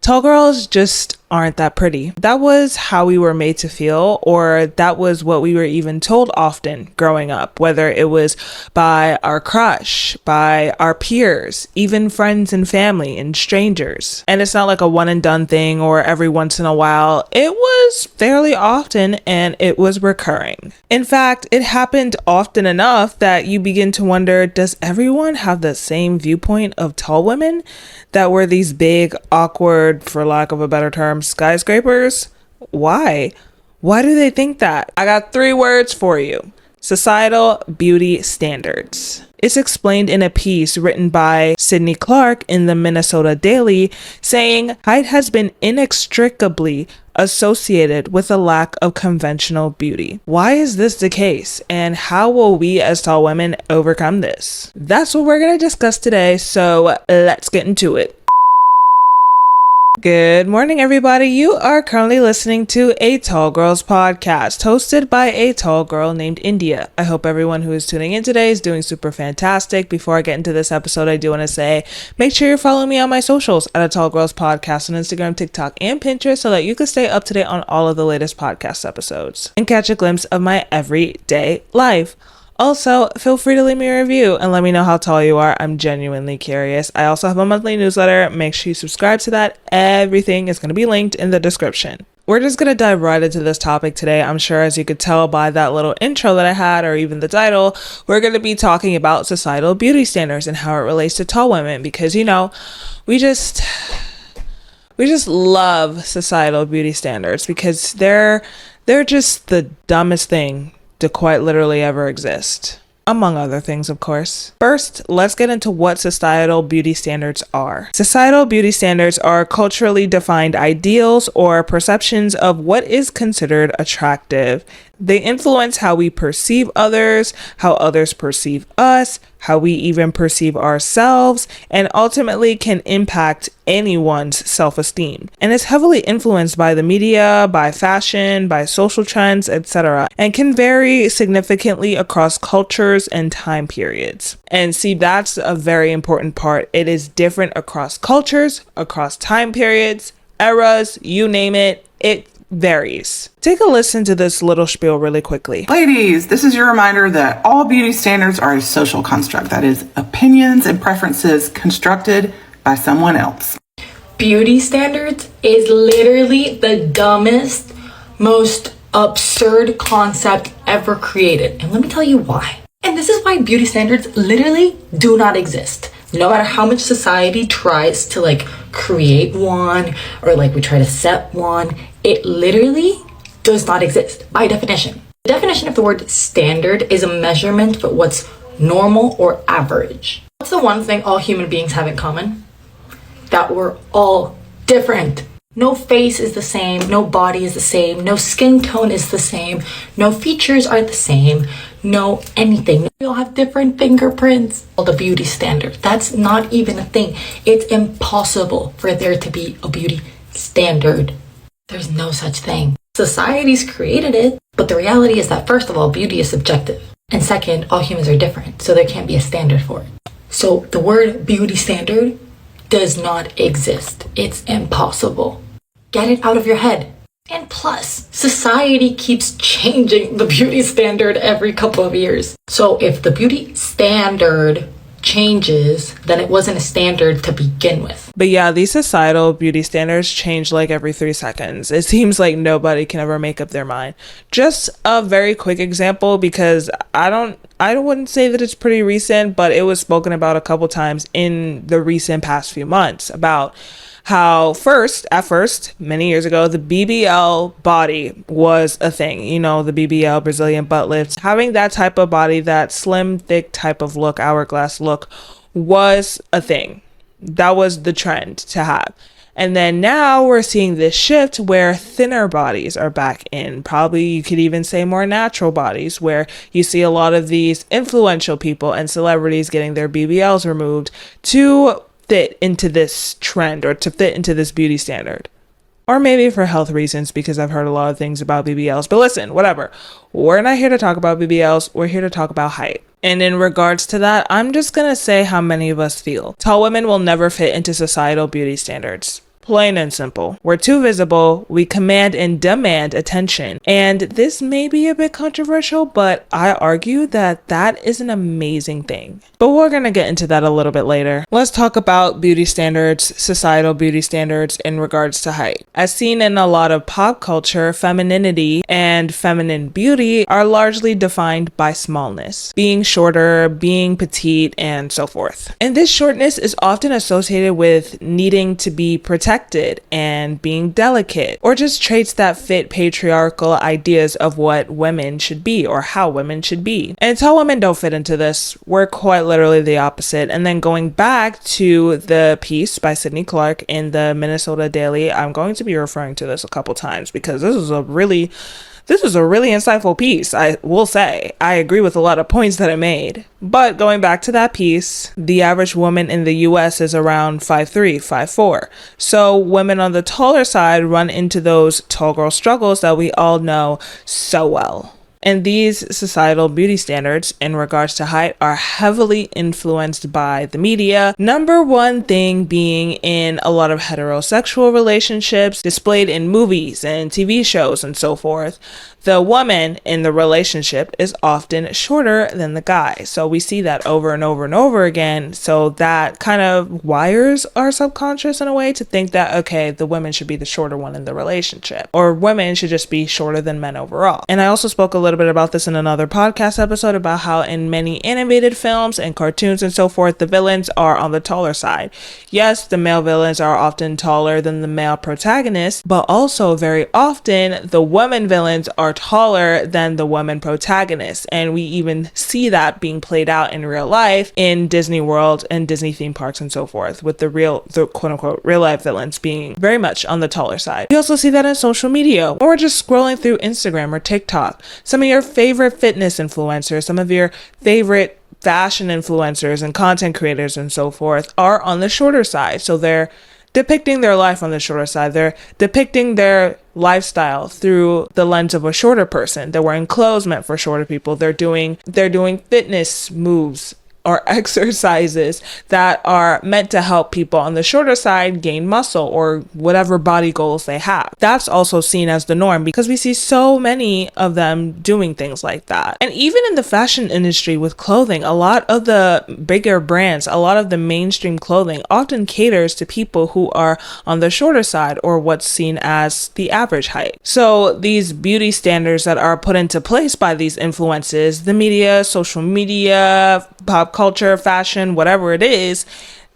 Tall girls just aren't that pretty. That was how we were made to feel, or that was what we were even told often growing up, whether it was by our crush, by our peers, even friends and family and strangers. And it's not like a one and done thing or every once in a while. It was fairly often and it was recurring. In fact, it happened often enough that you begin to wonder, does everyone have the same viewpoint of tall women? That were these big, awkward, for lack of a better term, skyscrapers? Why? Why do they think that? I got 3 words for you. Societal beauty standards. It's explained in a piece written by Sidney Clarke in the Minnesota Daily, saying height has been inextricably associated with a lack of conventional beauty. Why is this the case, and how will we as tall women overcome this? That's what we're going to discuss today, so let's get into it. Good morning, everybody. You are currently listening to a Tall Girls podcast hosted by a tall girl named India. I hope everyone who is tuning in today is doing super fantastic. Before I get into this episode, I do want to say, make sure you're following me on my socials at a Tall Girls podcast on Instagram, TikTok, and Pinterest so that you can stay up to date on all of the latest podcast episodes and catch a glimpse of my everyday life. Also, feel free to leave me a review and let me know how tall you are. I'm genuinely curious. I also have a monthly newsletter. Make sure you subscribe to that. Everything is going to be linked in the description. We're just going to dive right into this topic today. I'm sure, as you could tell by that little intro that I had, or even the title, we're going to be talking about societal beauty standards and how it relates to tall women, because, you know, we just love societal beauty standards because they're just the dumbest thing to quite literally ever exist. Among other things, of course. First, let's get into what societal beauty standards are. Societal beauty standards are culturally defined ideals or perceptions of what is considered attractive. They influence how we perceive others, how others perceive us, how we even perceive ourselves, and ultimately can impact anyone's self-esteem. And is heavily influenced by the media, by fashion, by social trends, etc., and can vary significantly across cultures and time periods. And see, that's a very important part. It is different across cultures, across time periods, eras, you name it. It varies. Take a listen to this little spiel really quickly. Ladies, this is your reminder that all beauty standards are a social construct. That is, opinions and preferences constructed by someone else. Beauty standards is literally the dumbest, most absurd concept ever created. And let me tell you why. And this is why beauty standards literally do not exist. No matter how much society tries to create one or we try to set one, it literally does not exist by definition. The definition of the word standard is a measurement for what's normal or average. What's the one thing all human beings have in common? That we're all different. No face is the same, no body is the same, no skin tone is the same, no features are the same, no anything. We all have different fingerprints. The beauty standard, that's not even a thing. It's impossible for there to be a beauty standard. There's no such thing. Society's created it, but the reality is that first of all, beauty is subjective. And second, all humans are different, so there can't be a standard for it. So the word beauty standard does not exist. It's impossible. Get it out of your head. And plus, society keeps changing the beauty standard every couple of years. So if the beauty standard changes, then it wasn't a standard to begin with. But yeah, these societal beauty standards change every 3 seconds. It seems like nobody can ever make up their mind. Just a very quick example, because I wouldn't say that it's pretty recent, but it was spoken about a couple times in the recent past few months about how at first, many years ago, the BBL body was a thing. You know, the BBL, Brazilian butt lifts. Having that type of body, that slim, thick type of look, hourglass look, was a thing. That was the trend to have. And then now we're seeing this shift where thinner bodies are back in. Probably you could even say more natural bodies, where you see a lot of these influential people and celebrities getting their BBLs removed to fit into this trend or to fit into this beauty standard. Or maybe for health reasons, because I've heard a lot of things about BBLs. But listen, whatever. We're not here to talk about BBLs. We're here to talk about height. And in regards to that, I'm just going to say how many of us feel. Tall women will never fit into societal beauty standards. Plain and simple. We're too visible. We command and demand attention. And this may be a bit controversial, but I argue that that is an amazing thing. But we're going to get into that a little bit later. Let's talk about beauty standards, societal beauty standards in regards to height. As seen in a lot of pop culture, femininity and feminine beauty are largely defined by smallness, being shorter, being petite, and so forth. And this shortness is often associated with needing to be protected and being delicate, or just traits that fit patriarchal ideas of what women should be or how women should be. And tall women don't fit into this. We're quite literally the opposite. And then going back to the piece by Sidney Clarke in the Minnesota Daily, I'm going to be referring to this a couple times because this is a really insightful piece. I will say I agree with a lot of points that it made. But going back to that piece, the average woman in the US is around 5'3", 5'4". So women on the taller side run into those tall girl struggles that we all know so well. And these societal beauty standards in regards to height are heavily influenced by the media. Number one thing being in a lot of heterosexual relationships displayed in movies and TV shows and so forth. The woman in the relationship is often shorter than the guy. So we see that over and over and over again. So that kind of wires our subconscious in a way to think that, okay, the woman should be the shorter one in the relationship, or women should just be shorter than men overall. And I also spoke a little bit about this in another podcast episode about how in many animated films and cartoons and so forth, the villains are on the taller side. Yes, the male villains are often taller than the male protagonists, but also very often the women villains are taller than the women protagonists. And we even see that being played out in real life in Disney World and Disney theme parks and so forth, with the quote unquote real life villains being very much on the taller side. We also see that in social media, or just scrolling through Instagram or TikTok. Some of your favorite fitness influencers, some of your favorite fashion influencers and content creators and so forth are on the shorter side. So they're depicting their life on the shorter side. They're depicting their lifestyle through the lens of a shorter person. They're wearing clothes meant for shorter people. They're doing fitness moves or exercises that are meant to help people on the shorter side gain muscle or whatever body goals they have. That's also seen as the norm because we see so many of them doing things like that. And even in the fashion industry with clothing, a lot of the bigger brands, a lot of the mainstream clothing often caters to people who are on the shorter side or what's seen as the average height. So these beauty standards that are put into place by these influences, the media, social media, pop culture, fashion, whatever it is,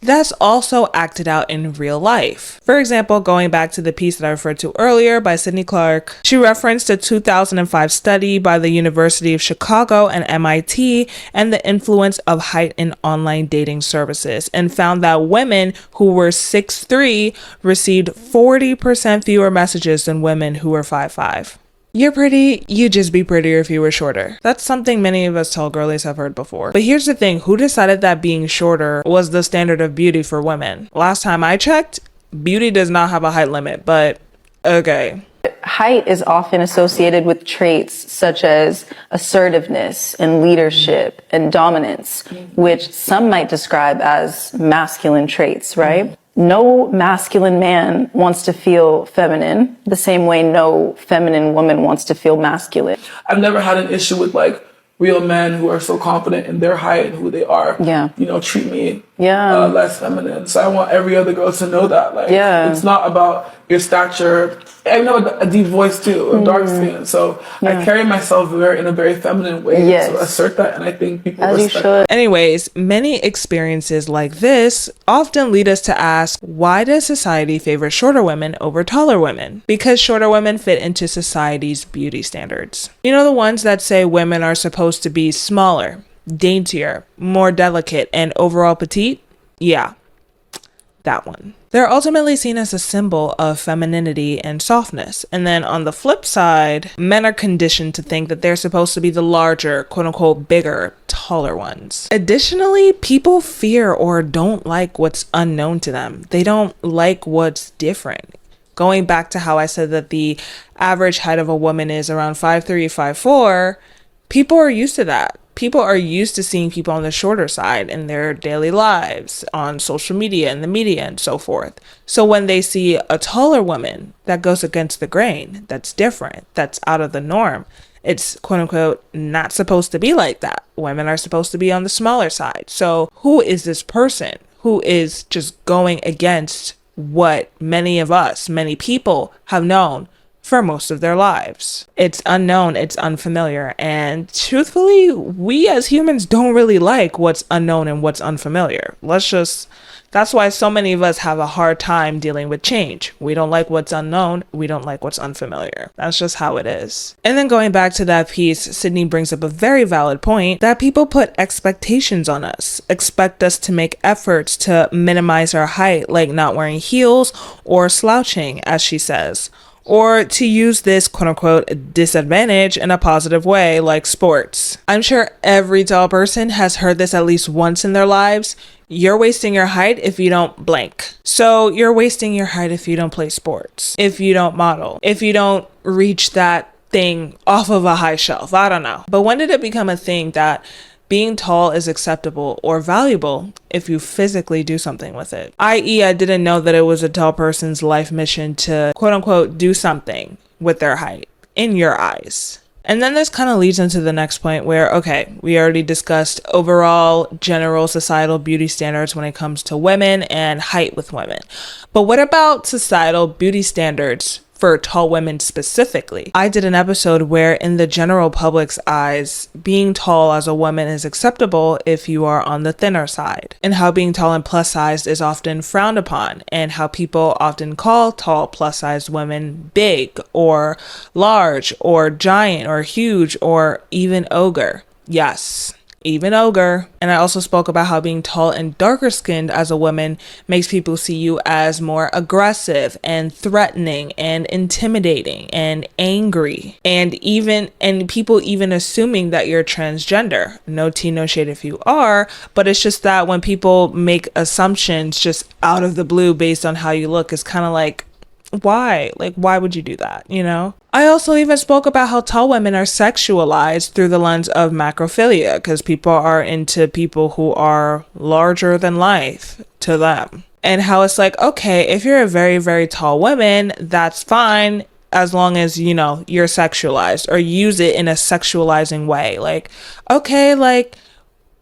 that's also acted out in real life. For example, going back to the piece that I referred to earlier by Sidney Clarke, she referenced a 2005 study by the University of Chicago and MIT and the influence of height in online dating services, and found that women who were 6'3" received 40% fewer messages than women who were 5'5". You're pretty, you'd just be prettier if you were shorter. That's something many of us tall girlies have heard before. But here's the thing, who decided that being shorter was the standard of beauty for women? Last time I checked, beauty does not have a height limit, but okay. Height is often associated with traits such as assertiveness and leadership and dominance, which some might describe as masculine traits, right? No masculine man wants to feel feminine the same way no feminine woman wants to feel masculine. I've never had an issue with like real men who are so confident in their height and who they are. Yeah. You know, treat me less feminine. So I want every other girl to know that. Like, it's not about your stature. I know a deep voice too, a dark skin. So I carry myself in a very feminine way. Yes. So assert that, and I think people As respect you should. Anyways, many experiences like this often lead us to ask, why does society favor shorter women over taller women? Because shorter women fit into society's beauty standards. You know, the ones that say women are supposed to be smaller, daintier, more delicate, and overall petite? Yeah, that one. They're ultimately seen as a symbol of femininity and softness. And then on the flip side, men are conditioned to think that they're supposed to be the larger, quote unquote, bigger, taller ones. Additionally, people fear or don't like what's unknown to them. They don't like what's different. Going back to how I said that the average height of a woman is around 5'3", 5'4", people are used to that. People are used to seeing people on the shorter side in their daily lives, on social media and the media and so forth. So when they see a taller woman that goes against the grain, that's different, that's out of the norm, it's quote unquote not supposed to be like that. Women are supposed to be on the smaller side. So who is this person who is just going against what many people have known for most of their lives? It's unknown, it's unfamiliar, and truthfully, we as humans don't really like what's unknown and what's unfamiliar. That's why so many of us have a hard time dealing with change. We don't like what's unknown, we don't like what's unfamiliar. That's just how it is. And then going back to that piece, Sidney brings up a very valid point that people put expectations on us, expect us to make efforts to minimize our height, like not wearing heels or slouching, as she says, or to use this quote-unquote disadvantage in a positive way, like sports. I'm sure every tall person has heard this at least once in their lives. You're wasting your height if you don't blank. So you're wasting your height if you don't play sports, if you don't model, if you don't reach that thing off of a high shelf. I don't know. But when did it become a thing that being tall is acceptable or valuable if you physically do something with it? I.e., I didn't know that it was a tall person's life mission to quote unquote do something with their height in your eyes. And then this kind of leads into the next point where, okay, we already discussed overall general societal beauty standards when it comes to women and height with women. But what about societal beauty standards for tall women specifically? I did an episode where in the general public's eyes, being tall as a woman is acceptable if you are on the thinner side, and how being tall and plus sized is often frowned upon, and how people often call tall plus sized women big or large or giant or huge or even ogre. Yes, even ogre. And I also spoke about how being tall and darker skinned as a woman makes people see you as more aggressive and threatening and intimidating and angry, and people even assuming that you're transgender. No tea, no shade if you are, but it's just that when people make assumptions just out of the blue based on how you look, it's kind of like, why? Like, why would you do that? You know? I also even spoke about how tall women are sexualized through the lens of macrophilia, because people are into people who are larger than life to them. And how it's like, okay, if you're a very, very tall woman, that's fine as long as, you know, you're sexualized or use it in a sexualizing way. Like, okay, like,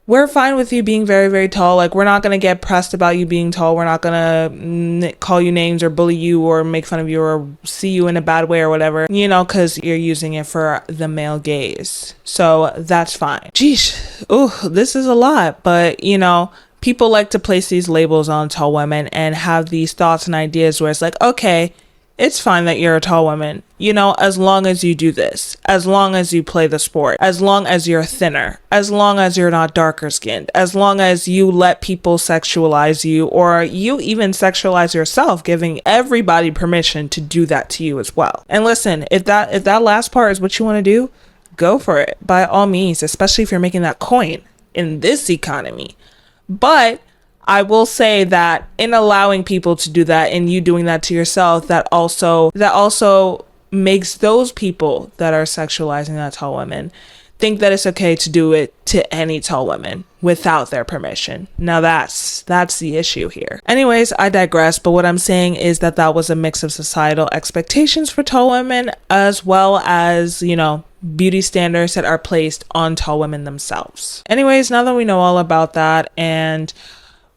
we're fine with you being very, very tall. Like, we're not going to get pressed about you being tall. We're not going to call you names or bully you or make fun of you or see you in a bad way or whatever, you know, because you're using it for the male gaze. So that's fine. Geesh. Ooh, this is a lot. But, you know, people like to place these labels on tall women and have these thoughts and ideas where it's like, okay, it's fine that you're a tall woman, you know, as long as you do this, as long as you play the sport, as long as you're thinner, as long as you're not darker skinned, as long as you let people sexualize you, or you even sexualize yourself, giving everybody permission to do that to you as well. And listen, if that last part is what you want to do, go for it by all means, especially if you're making that coin in this economy. But I will say that in allowing people to do that and you doing that to yourself, that also makes those people that are sexualizing that tall women think that it's okay to do it to any tall women without their permission. Now that's the issue here. Anyways, I digress, but what I'm saying is that was a mix of societal expectations for tall women as well as, you know, beauty standards that are placed on tall women themselves. Anyways, now that we know all about that and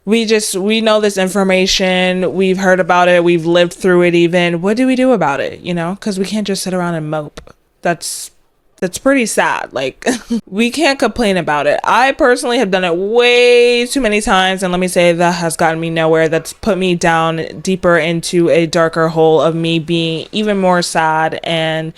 we know this information, we've heard about it, we've lived through it even, what do we do about it, you know? Because we can't just sit around and mope. That's pretty sad. Like, we can't complain about it. I personally have done it way too many times, and let me say that has gotten me nowhere. That's put me down deeper into a darker hole of me being even more sad and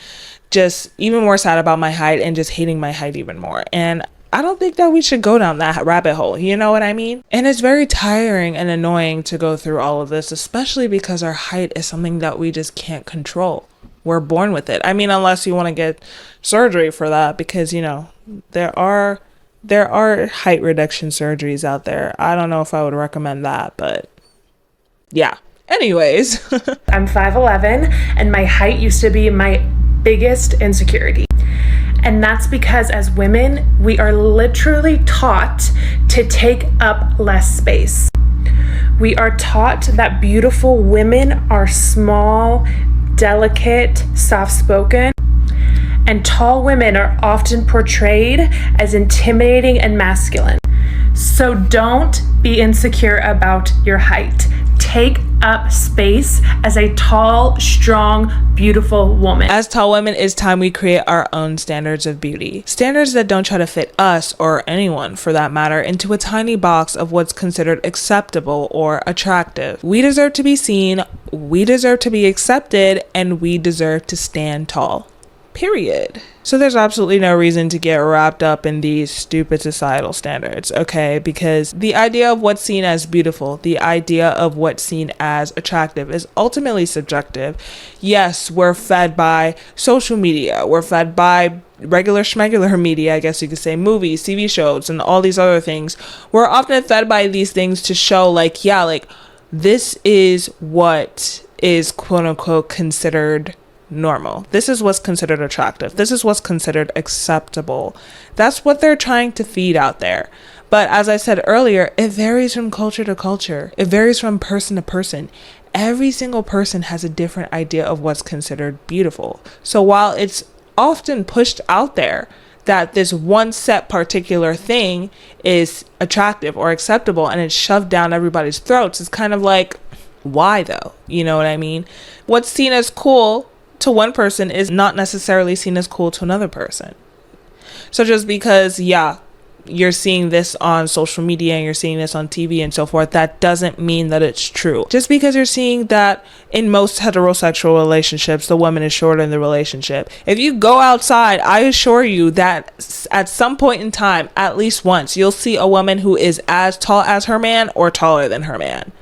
just even more sad about my height and just hating my height even more. And I don't think that we should go down that rabbit hole. You know what I mean? And it's very tiring and annoying to go through all of this, especially because our height is something that we just can't control. We're born with it. I mean, unless you want to get surgery for that, because, you know, there are height reduction surgeries out there. I don't know if I would recommend that, but yeah. Anyways. I'm 5'11", and my height used to be my biggest insecurity. And that's because as women, we are literally taught to take up less space. We are taught that beautiful women are small, delicate, soft-spoken, and tall women are often portrayed as intimidating and masculine. So don't be insecure about your height. Take up space as a tall, strong, beautiful woman. As tall women, it's time we create our own standards of beauty. Standards that don't try to fit us, or anyone for that matter, into a tiny box of what's considered acceptable or attractive. We deserve to be seen, we deserve to be accepted, and we deserve to stand tall. Period. So there's absolutely no reason to get wrapped up in these stupid societal standards, okay? Because the idea of what's seen as beautiful, the idea of what's seen as attractive is ultimately subjective. Yes, we're fed by social media, we're fed by regular schmegular media, I guess you could say, movies, TV shows, and all these other things. We're often fed by these things to show like, yeah, like this is what is quote unquote considered normal. This is what's considered attractive. This is what's considered acceptable. That's what they're trying to feed out there. But as I said earlier, it varies from culture to culture. It varies from person to person. Every single person has a different idea of what's considered beautiful. So while it's often pushed out there that this one set particular thing is attractive or acceptable and it's shoved down everybody's throats, it's kind of like, why though? You know what I mean? What's seen as cool to one person is not necessarily seen as cool to another person. So just because, yeah, you're seeing this on social media and you're seeing this on TV and so forth, that doesn't mean that it's true. Just because you're seeing that in most heterosexual relationships, the woman is shorter in the relationship. If you go outside, I assure you that at some point in time, at least once, you'll see a woman who is as tall as her man or taller than her man.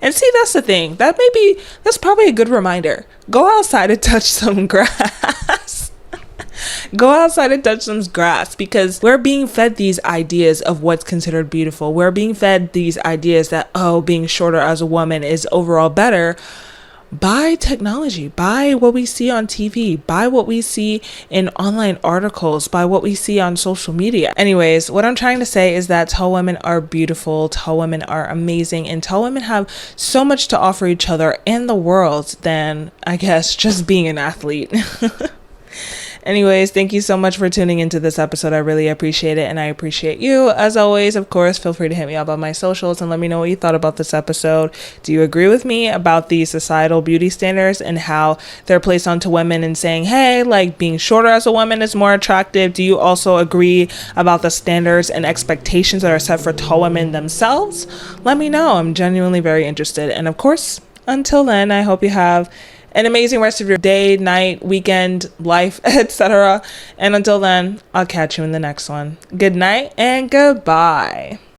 And see, that's the thing. That's probably a good reminder. Go outside and touch some grass. Go outside and touch some grass, because we're being fed these ideas of what's considered beautiful. We're being fed these ideas that, oh, being shorter as a woman is overall better by technology, by what we see on TV, by what we see in online articles, by what we see on social media. Anyways, what I'm trying to say is that tall women are beautiful, tall women are amazing, and tall women have so much to offer each other and the world than, I guess, just being an athlete. Anyways, thank you so much for tuning into this episode. I really appreciate it, and I appreciate you. As always, of course, feel free to hit me up on my socials and let me know what you thought about this episode. Do you agree with me about the societal beauty standards and how they're placed onto women and saying, hey, like being shorter as a woman is more attractive? Do you also agree about the standards and expectations that are set for tall women themselves? Let me know. I'm genuinely very interested. And of course, until then, I hope you have an amazing rest of your day, night, weekend, life, etc. And until then, I'll catch you in the next one. Good night and goodbye.